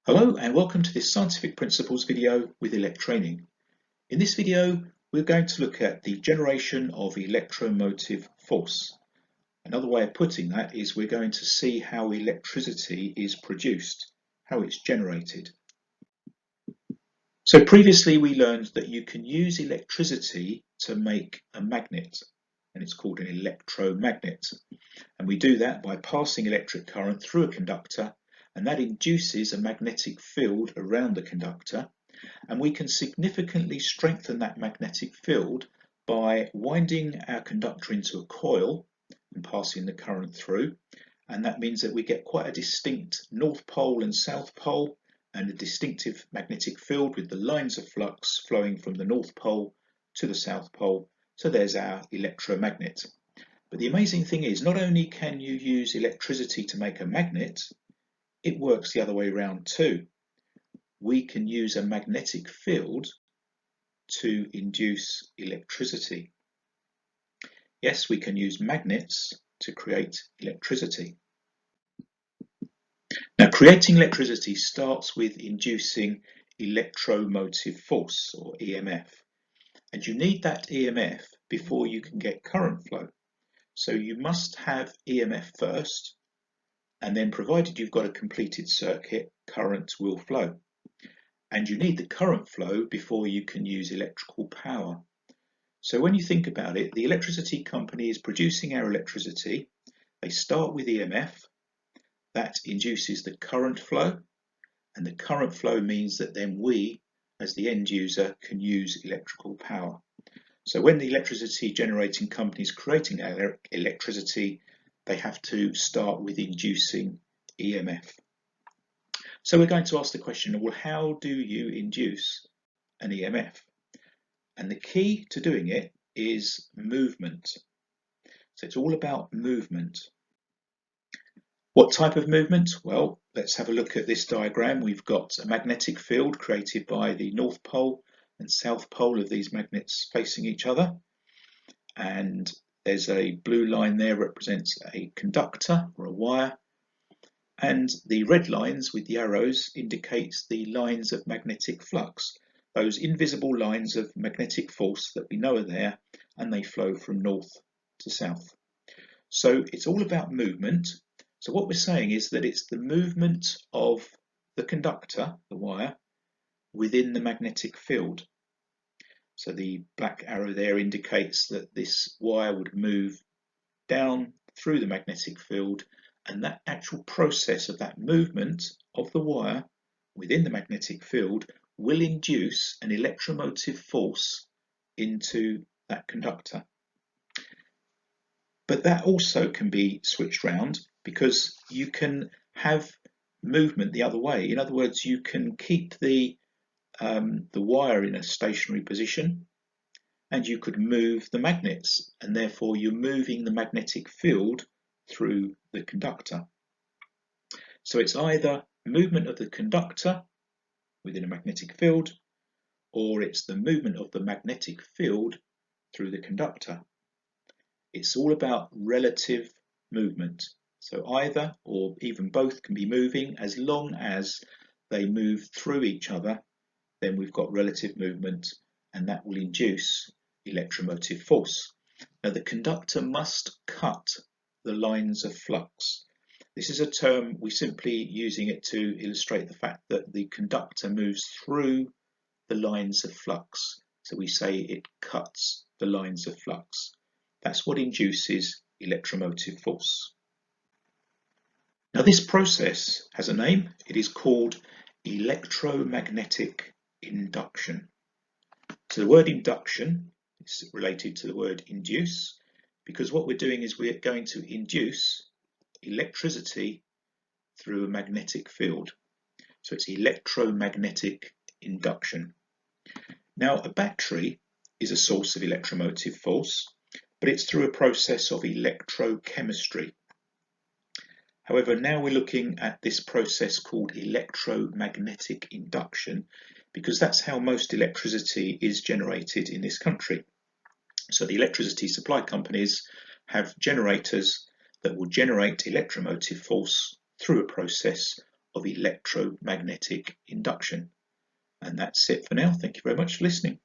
Hello and welcome to this Scientific Principles video with electraining. In this video we're going to look at the generation of electromotive force. Another way of putting that is we're going to see how electricity is produced, how it's generated. So previously we learned that you can use electricity to make a magnet, and it's called an electromagnet. And we do that by passing electric current through a conductor, and that induces a magnetic field around the conductor, and we can significantly strengthen that magnetic field by winding our conductor into a coil and passing the current through, and that means that we get quite a distinct north pole and south pole and a distinctive magnetic field with the lines of flux flowing from the north pole to the south pole. So there's our electromagnet. But the amazing thing is, not only can you use electricity to make a magnet, it works the other way around too. We can use a magnetic field to induce electricity. Yes, we can use magnets to create electricity. Now, creating electricity starts with inducing electromotive force, or EMF. And you need that EMF before you can get current flow. So you must have EMF first, and then provided you've got a completed circuit, current will flow. And you need the current flow before you can use electrical power. So when you think about it, the electricity company is producing our electricity. They start with EMF, that induces the current flow, and the current flow means that then we, as the end user, can use electrical power. So when the electricity generating company is creating electricity, they have to start with inducing EMF. So we're going to ask the question, well, how do you induce an EMF? And the key to doing it is movement. So it's all about movement. What type of movement? Well, let's have a look at this diagram. We've got a magnetic field created by the north pole and south pole of these magnets facing each other. And there's a blue line there represents a conductor or a wire. And the red lines with the arrows indicates the lines of magnetic flux, those invisible lines of magnetic force that we know are there, and they flow from north to south. So it's all about movement. So what we're saying is that it's the movement of the conductor, the wire, within the magnetic field. So the black arrow there indicates that this wire would move down through the magnetic field, and that actual process of that movement of the wire within the magnetic field will induce an electromotive force into that conductor. But that also can be switched round, because you can have movement the other way. In other words, you can keep the wire in a stationary position, and you could move the magnets, and therefore you're moving the magnetic field through the conductor. So it's either movement of the conductor within a magnetic field, or it's the movement of the magnetic field through the conductor. It's all about relative movement. So either or even both can be moving. As long as they move through each other, then we've got relative movement, and that will induce electromotive force. Now the conductor must cut the lines of flux. This is a term we're simply using it to illustrate the fact that the conductor moves through the lines of flux. So we say it cuts the lines of flux. That's what induces electromotive force. Now this process has a name. It is called electromagnetic induction. So the word induction is related to the word induce, because what we're doing is we're going to induce electricity through a magnetic field. So it's electromagnetic induction. Now a battery is a source of electromotive force, but it's through a process of electrochemistry. However, now we're looking at this process called electromagnetic induction, because that's how most electricity is generated in this country. So the electricity supply companies have generators that will generate electromotive force through a process of electromagnetic induction. And that's it for now. Thank you very much for listening.